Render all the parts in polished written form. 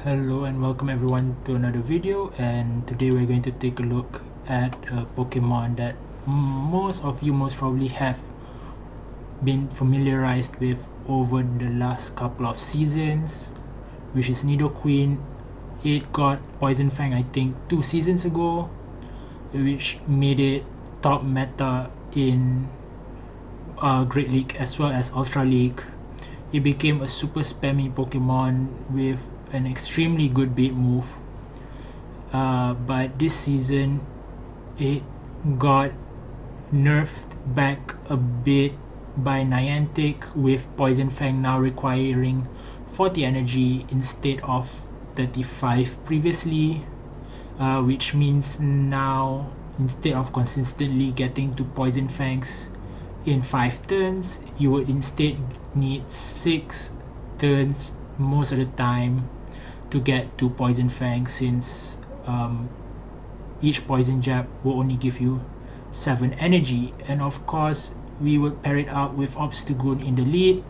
Hello and welcome everyone to another video, and today we're going to take a look at a Pokemon that most of you most probably have been familiarized with over the last couple of seasons, which is Nidoqueen. It got Poison Fang I think 2 seasons ago, which made it top meta in Great League as well as Ultra League. It became a super spammy Pokemon with an extremely good bait move, but this season it got nerfed back a bit by Niantic, with Poison Fang now requiring 40 energy instead of 35 previously, which means now instead of consistently getting to Poison Fangs in 5 turns, you would instead need 6 turns most of the time to get to Poison Fang, since each poison jab will only give you 7 energy. And of course we would pair it up with Obstagoon in the lead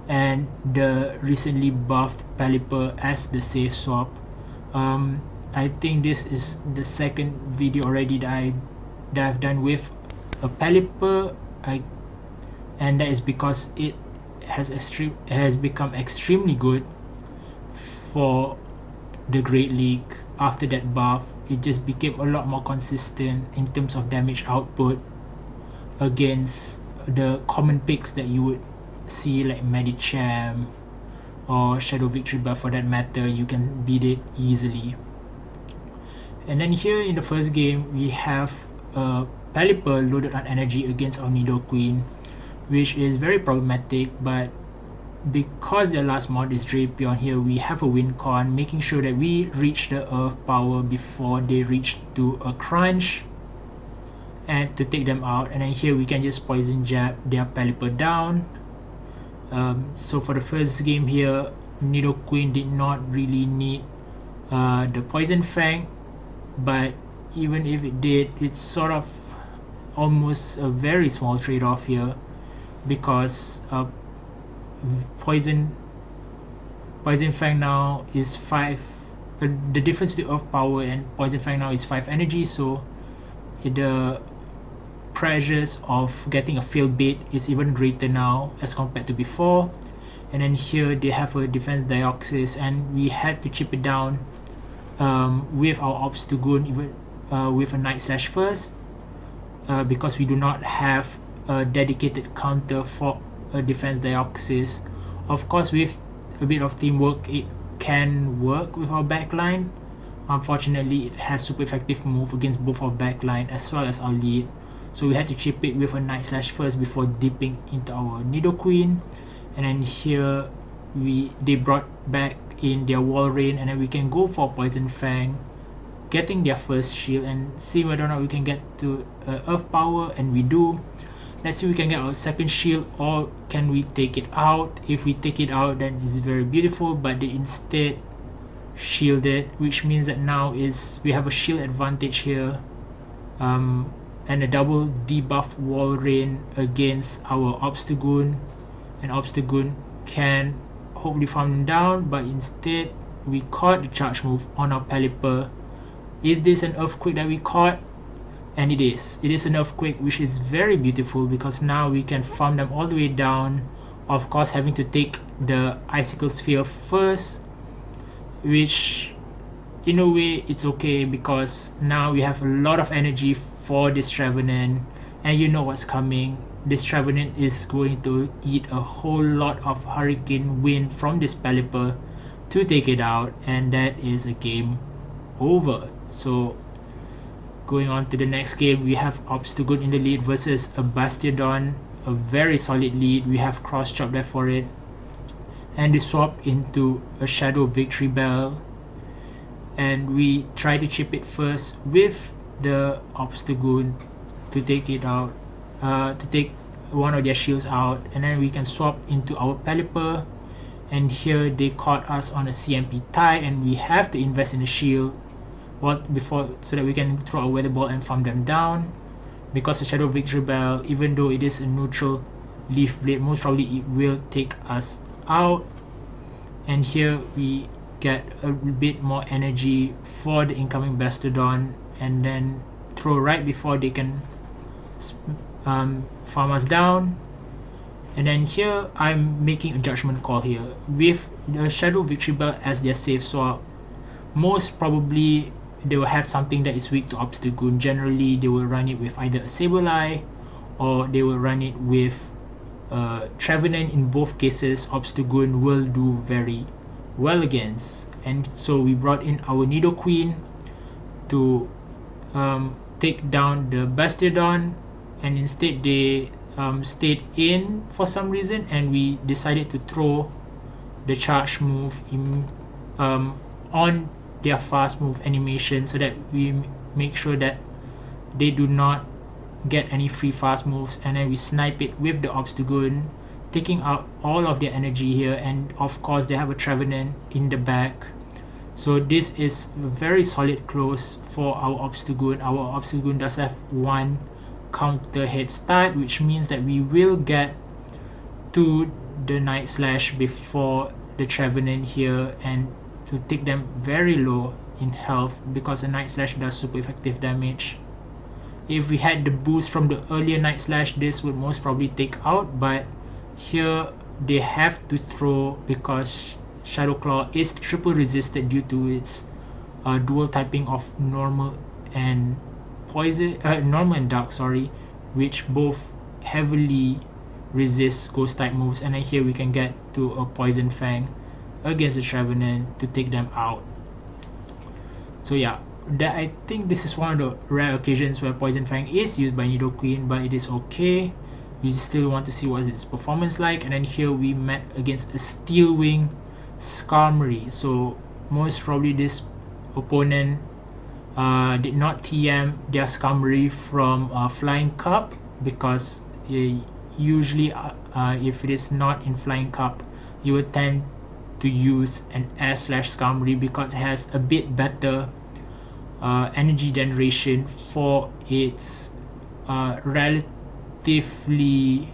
and the recently buffed Pelipper as the safe swap. I think this is the second video already that I've done with a Pelipper, and that is because it has become extremely good for the Great League. After that buff, it just became a lot more consistent in terms of damage output against the common picks that you would see, like Medicham or Shadow Victory Buff for that matter. You can beat it easily. And then here in the first game we have a Pelipper loaded on energy against our Nidoqueen, which is very problematic, but because their last mod is Drapion, here we have a win con, making sure that we reach the earth power before they reach to a crunch and to take them out. And then here we can just poison jab their Pelipper down. So for the first game here, Nidoqueen did not really need the Poison Fang, but even if it did, it's sort of almost a very small trade-off here, because Poison Fang now is 5. The difference between Earth Power and Poison Fang now is 5 energy, so the pressures of getting a failed bait is even greater now as compared to before. And then here they have a defense Deoxys, and we had to chip it down with our Obstagoon, even with a Night Slash first, because we do not have a dedicated counter for a defense Deoxys. Of course, with a bit of teamwork it can work with our backline. Unfortunately, it has super effective move against both our backline as well as our lead, so we had to chip it with a Night Slash first before dipping into our Nidoqueen. And then here they brought back in their Wall Rain, and then we can go for Poison Fang, getting their first shield and see whether or not we can get to Earth Power, and we do. Let's see if we can get our second shield, or can we take it out. If we take it out, then it's very beautiful, but they instead shielded, which means that now we have a shield advantage here, and a double debuff Wall Rain against our Obstagoon, and Obstagoon can hopefully farm them down, but instead we caught the charge move on our Pelipper. Is this an Earthquake that we caught? And it is an Earthquake, which is very beautiful, because now we can farm them all the way down, of course having to take the Icicle Sphere first, which in a way it's okay, because now we have a lot of energy for this Trevenant, and you know what's coming. This Trevenant is going to eat a whole lot of Hurricane Wind from this Pelipper to take it out, and that is a game over. So going on to the next game, we have Obstagoon in the lead versus a Bastiodon, a very solid lead. We have cross chop there for it, and they swap into a Shadow Victory Bell, and we try to chip it first with the Obstagoon to take it out, to take one of their shields out, and then we can swap into our Pelipper. And here they caught us on a CMP tie, and we have to invest in the shield before, so that we can throw a Weather Ball and farm them down, because the Shadow Victory Bell, even though it is a neutral Leaf Blade, most probably it will take us out. And here we get a bit more energy for the incoming Bastardon and then throw right before they can farm us down. And then here I'm making a judgment call here with the Shadow Victory Belt as their safe swap. Most probably they will have something that is weak to Obstagoon. Generally they will run it with either a Sableye or they will run it with Trevenant. In both cases Obstagoon will do very well against, and so we brought in our Nidoqueen to take down the Bastardon, and instead they stayed in for some reason, and we decided to throw the charge move on their fast move animation so that we make sure that they do not get any free fast moves, and then we snipe it with the Obstagoon, taking out all of their energy here. And of course they have a Trevenant in the back, so this is a very solid close for our Obstagoon. Our Obstagoon does have one counter head start, which means that we will get to the Night Slash before the Trevenant here, and to take them very low in health because the Night Slash does super effective damage. If we had the boost from the earlier Night Slash, this would most probably take out, but here they have to throw because Shadow Claw is triple resisted due to its dual typing of normal and poison, normal and dark, sorry, which both heavily resist ghost type moves. And then here we can get to a Poison Fang against the Trevenant to take them out. So yeah, that I think this is one of the rare occasions where Poison Fang is used by Nidoqueen, but it is okay. You still want to see what its performance like. And then here we met against a Steel Wing Skarmory, so most probably this opponent did not TM their Skarmory from Flying Cup, because usually if it is not in Flying Cup you would tend to use an S/Skarmory because it has a bit better energy generation for its relatively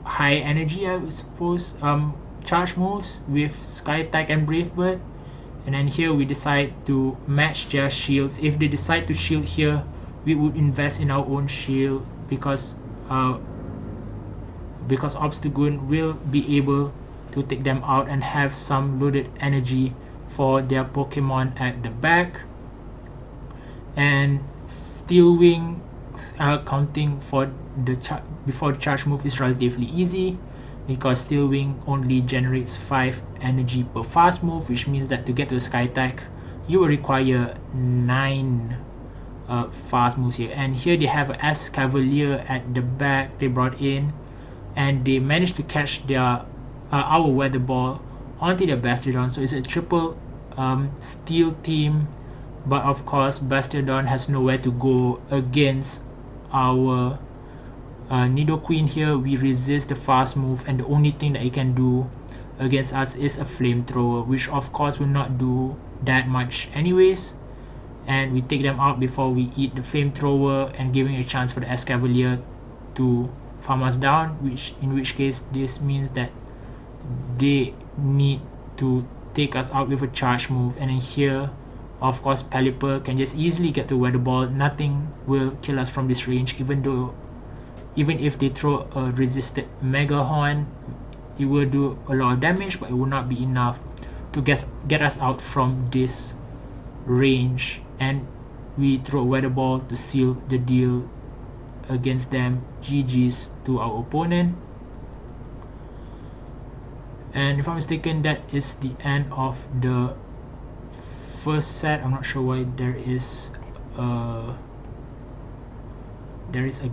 high energy, I would suppose, charge moves with Sky Attack and Brave Bird. And then here we decide to match their shields. If they decide to shield here, we would invest in our own shield because Obstagoon will be able to take them out and have some loaded energy for their Pokemon at the back. And Steel Wing counting for the before the charge move is relatively easy because Steel Wing only generates 5 energy per fast move, which means that to get to the Sky Attack you will require 9 fast moves here. And here they have a S Cavalier at the back they brought in, and they managed to catch their our Weather Ball onto their Bastardon, so it's a triple steel team. But of course Bastardon has nowhere to go against our Nidoqueen here. We resist the fast move, and the only thing that it can do against us is a flamethrower, which of course will not do that much anyways, and we take them out before we eat the flamethrower and giving a chance for the Escavalier to farm us down, in which case this means that they need to take us out with a charge move. And then here of course Pelipper can just easily get the Weather Ball. Nothing will kill us from this range, even if they throw a resisted Mega Horn. It will do a lot of damage, but it will not be enough to get us out from this range, and we throw a Weather Ball to seal the deal against them. GG's to our opponent. And if I'm mistaken, that is the end of the first set. I'm not sure why there is a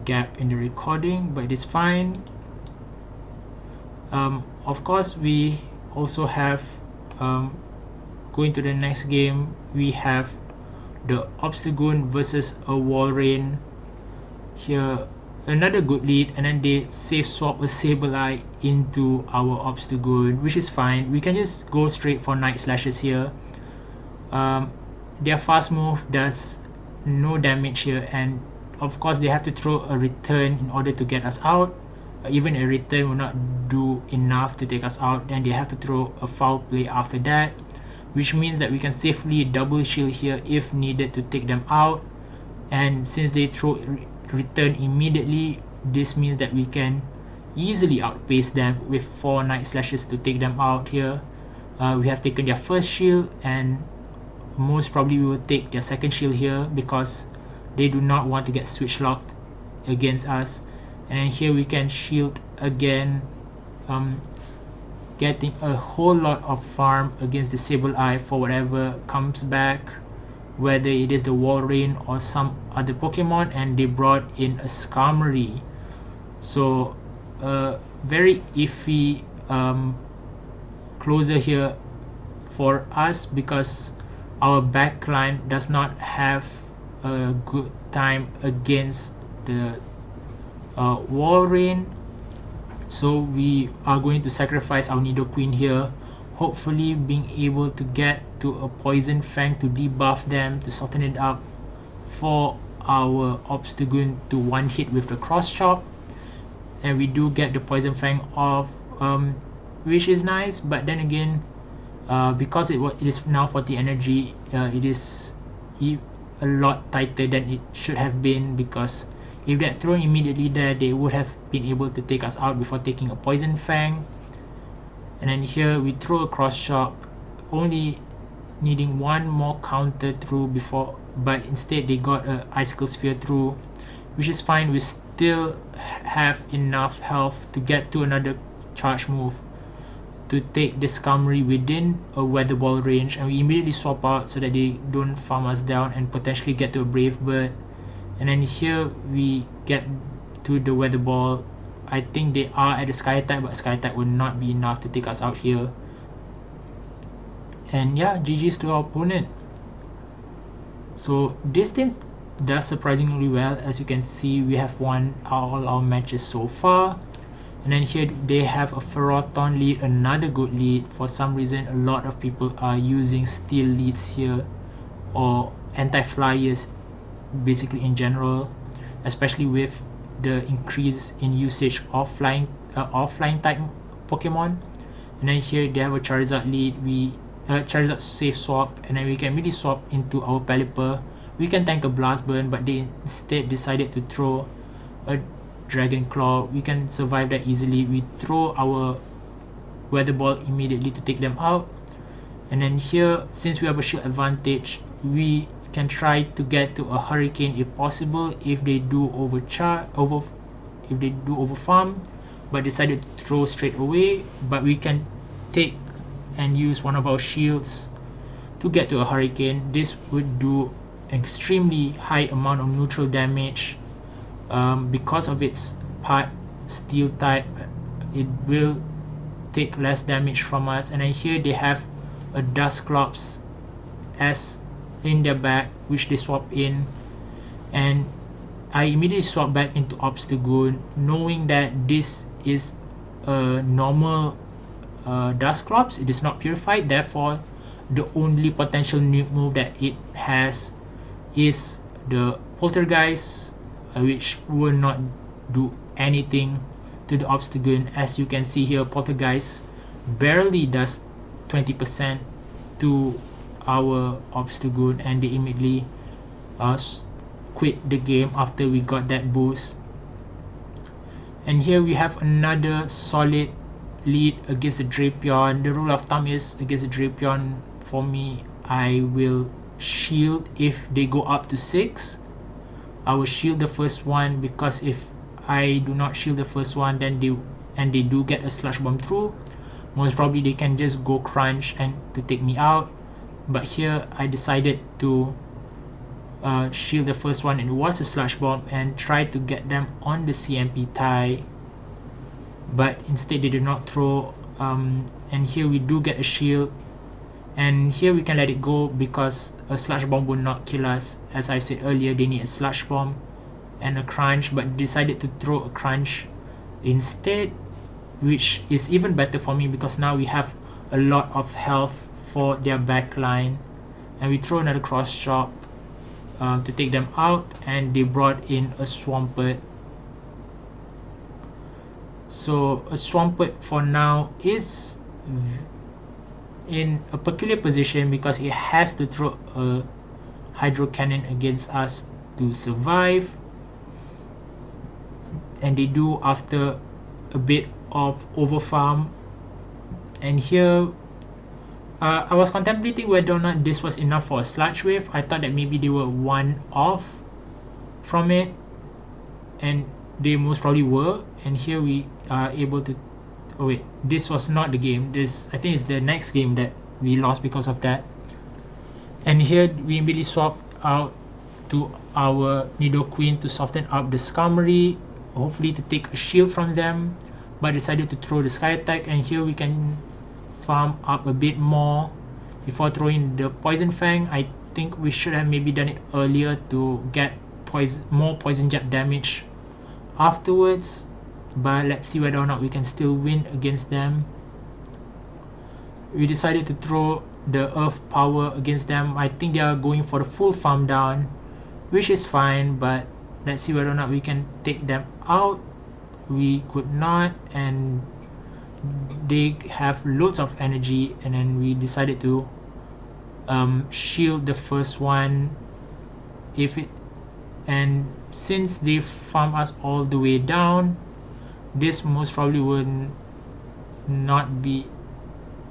gap in the recording, but it is fine. Of course we also have going to the next game, we have the Obstagoon versus a Walrein. Here another good lead, and then they safe swap a Sableye into our Obstagoon, which is fine. We can just go straight for Night Slashes here. Their fast move does no damage here, and of course they have to throw a return in order to get us out even a return will not do enough to take us out. Then they have to throw a foul play after that, which means that we can safely double shield here if needed to take them out. And since they throw return immediately, this means that we can easily outpace them with 4 Night Slashes to take them out here. We have taken their first shield, and most probably we will take their second shield here because they do not want to get switch locked against us. And then here we can shield again, getting a whole lot of farm against the Sableye for whatever comes back, whether it is the Walrein or some other Pokemon. And they brought in a Skarmory, so very iffy closer here for us because our backline does not have a good time against the Walrein. So we are going to sacrifice our Nidoqueen here, hopefully being able to get to a Poison Fang to debuff them, to soften it up for our Obstagoon to one hit with the cross chop. And we do get the Poison Fang off, which is nice, but then again, because it is now 40 energy, it is a lot tighter than it should have been, because if they had thrown immediately there, they would have been able to take us out before taking a Poison Fang. And then here we throw a cross chop, only needing one more counter through before, but instead they got a Icicle Sphere through, which is fine. We still have enough health to get to another charge move to take the Skarmory within a Weather Ball range, and we immediately swap out so that they don't farm us down and potentially get to a Brave Bird. And then here we get to the Weather Ball. I think they are at the Sky type, but Sky type will not be enough to take us out here. And yeah, GG's to our opponent. So this team does surprisingly well. As you can see, we have won all our matches so far. And then here they have a Ferrothorn lead, another good lead. For some reason, a lot of people are using Steel leads here, or anti-flyers basically in general, especially with the increase in usage of flying type Pokemon. And then here they have a Charizard lead. We Charizard safe swap, and then we can really swap into our Pelipper. We can tank a Blast Burn, but they instead decided to throw a Dragon Claw. We can survive that easily. We throw our Weather Ball immediately to take them out. And then here, since we have a shield advantage, we can try to get to a Hurricane if possible. If they do overfarm, but decided to throw straight away, but we can take and use one of our shields to get to a Hurricane. This would do extremely high amount of neutral damage. Because of its part Steel type, it will take less damage from us. And then here they have a Dusclops as in their back, which they swap in, and I immediately swap back into Obstagoon, knowing that this is a normal Dusclops. It is not purified, therefore the only potential nuke move that it has is the Poltergeist, which will not do anything to the Obstagoon. As you can see here, Poltergeist barely does 20% to our Obstagoon, and they immediately quit the game after we got that boost. And here we have another solid lead against the Drapion. The rule of thumb is, against the Drapion, for me, I will shield if they go up to 6. I will shield the first one, because if I do not shield the first one, then they do get a Sludge Bomb through, most probably they can just go crunch and to take me out. But here I decided to shield the first one, and it was a Sludge Bomb, and try to get them on the CMP tie, but instead they did not throw. And here we do get a shield, and here we can let it go because a Sludge Bomb will not kill us. As I said earlier, they need a Sludge Bomb and a Crunch, but decided to throw a Crunch instead, which is even better for me because now we have a lot of health for their backline. And we throw another Cross Chop to take them out, and they brought in a Swampert. So a Swampert for now is in a peculiar position because it has to throw a Hydro Cannon against us to survive, and they do after a bit of overfarm. And here I was contemplating whether or not this was enough for a Sludge Wave. I thought that maybe they were one off from it, and they most probably were. And here we are able to, oh wait, this was not the game. This, I think, it's the next game that we lost because of that. And here we immediately swapped out to our Nidoqueen to soften up the Skarmory, hopefully to take a shield from them, but decided to throw the Sky Attack. And here we can farm up a bit more before throwing the Poison Fang. I think we should have maybe done it earlier to get more Poison Jab damage afterwards, but let's see whether or not we can still win against them. We decided to throw the Earth Power against them. I think they are going for the full farm down, which is fine, but let's see whether or not we can take them out. We could not, and they have loads of energy, and then we decided to shield the first one. And since they farm us all the way down, this most probably will not be,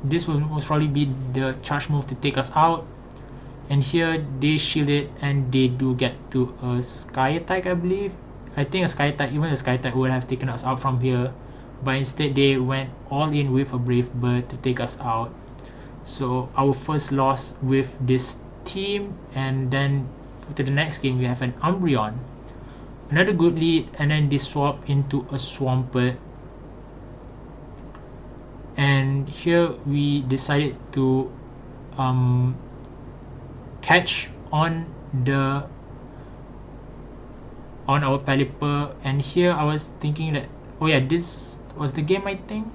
this will most probably be the charge move to take us out. And here they shield it, and they do get to a Sky Attack, I believe. I think a Sky Attack, even a Sky Attack would have taken us out from here, but instead they went all in with a Brave Bird to take us out. So our first loss with this team, and then to the next game we have an Umbreon, another good lead, and then they swap into a Swampert. And here we decided to catch on our Pelipper. And here I was thinking that, oh yeah, this was the game, I think.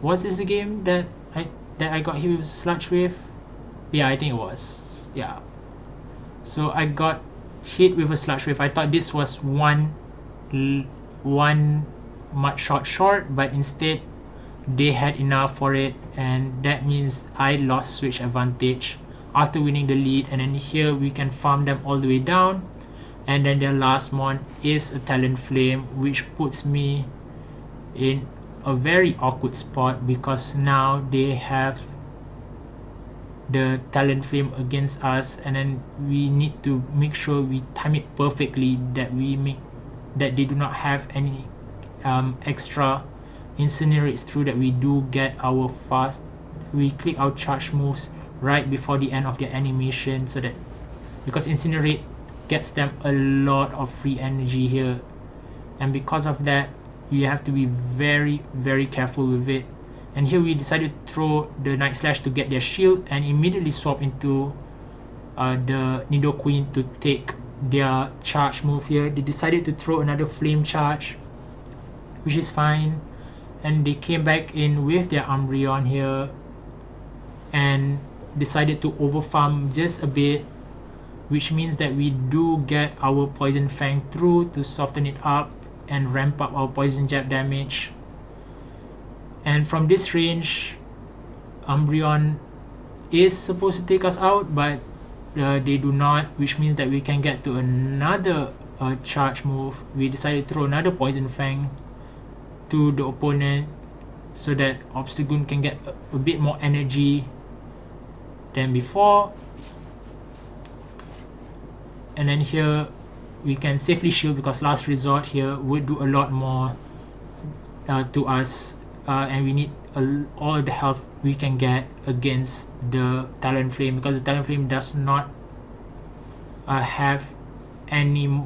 Was this the game that I got hit with Sludge Wave? Yeah, I think it was. Yeah. So I got hit with a Sludge Wave. I thought this was one much short, but instead they had enough for it, and that means I lost switch advantage after winning the lead. And then here we can farm them all the way down, and then their last mon is a Talonflame, which puts me in a very awkward spot because now they have the Talonflame against us, and then we need to make sure we time it perfectly, that they do not have any extra Incinerates through, that we do get our we click our charge moves right before the end of their animation, so that, because Incinerate gets them a lot of free energy here, and because of that you have to be very, very careful with it. And here we decided to throw the Night Slash to get their shield, and immediately swap into the Nidoqueen to take their charge move here. They decided to throw another Flame Charge, which is fine, and they came back in with their Umbreon here and decided to overfarm just a bit, which means that we do get our Poison Fang through to soften it up and ramp up our Poison Jab damage. And from this range, Umbreon is supposed to take us out, but they do not, which means that we can get to another charge move. We decided to throw another Poison Fang to the opponent so that Obstagoon can get a bit more energy than before. And then here we can safely shield, because Last Resort here would do a lot more to us, and we need all the health we can get against the Talonflame, because the Talonflame does not have any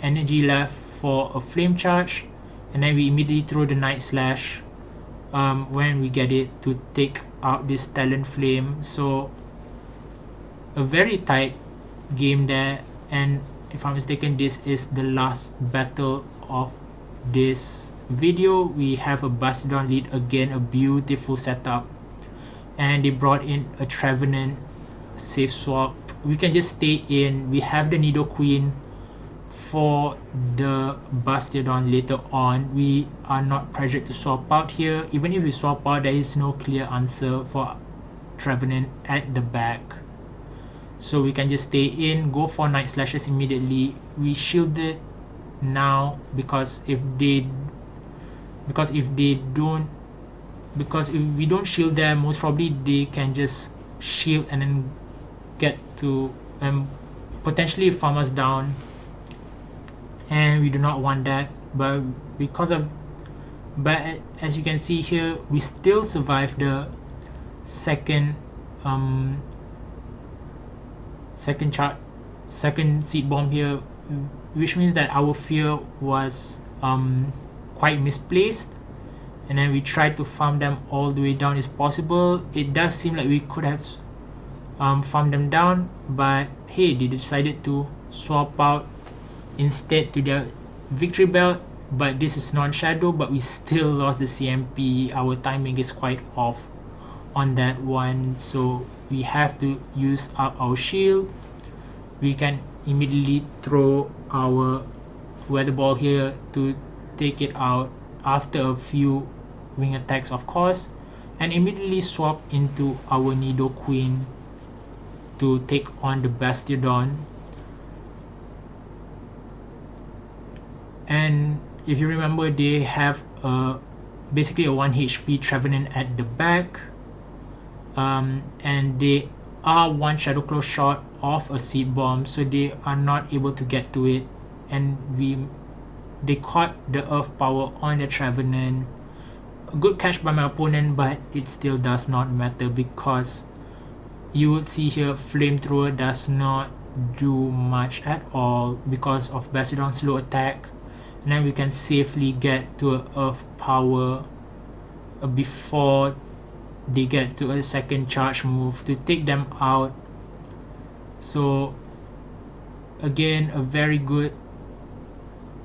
energy left for a Flame Charge. And then we immediately throw the Night Slash when we get it to take out this Talonflame. So a very tight game there, and if I'm mistaken, this is the last battle of this video. We have a Bastiodon lead again, a beautiful setup, and they brought in a Trevenant safe swap. We can just stay in. We have the Nidoqueen for the Bastiodon later on, we are not pressured to swap out here. Even if we swap out, there is no clear answer for Trevenant at the back. So we can just stay in, go for Night Slashes immediately. We shielded now because if we don't shield them, most probably they can just shield and then get to potentially farm us down, and we do not want that. But as you can see here, we still survive the second seed bomb here, which means that our fear was quite misplaced, and then we tried to farm them all the way down as possible. It does seem like we could have farmed them down, but hey, they decided to swap out instead to their victory belt. But this is non-shadow, but we still lost the CMP. Our timing is quite off on that one, so we have to use up our shield. We can immediately throw our weather ball here to take it out after a few wing attacks, of course, and immediately swap into our Nidoqueen to take on the Bastiodon. And if you remember, they have basically a 1 HP Trevenant at the back, and they are 1 Shadow Claw shot of a seed bomb, so they are not able to get to it, and they caught the earth power on the Trevenant. A good catch by my opponent, but it still does not matter because you will see here Flamethrower does not do much at all because of Bastiodon's slow attack, and then we can safely get to a earth power before they get to a second charge move to take them out. So again, a very good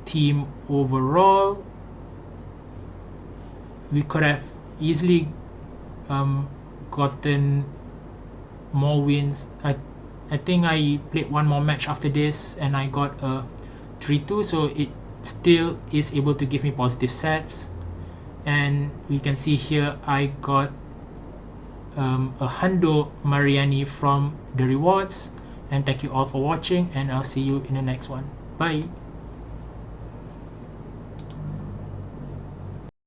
team overall. We could have easily gotten more wins. I think I played one more match after this and I got a 3-2, so it still is able to give me positive sets. And we can see here I got a Hundo Mariani from the rewards. And thank you all for watching, and I'll see you in the next one. Bye.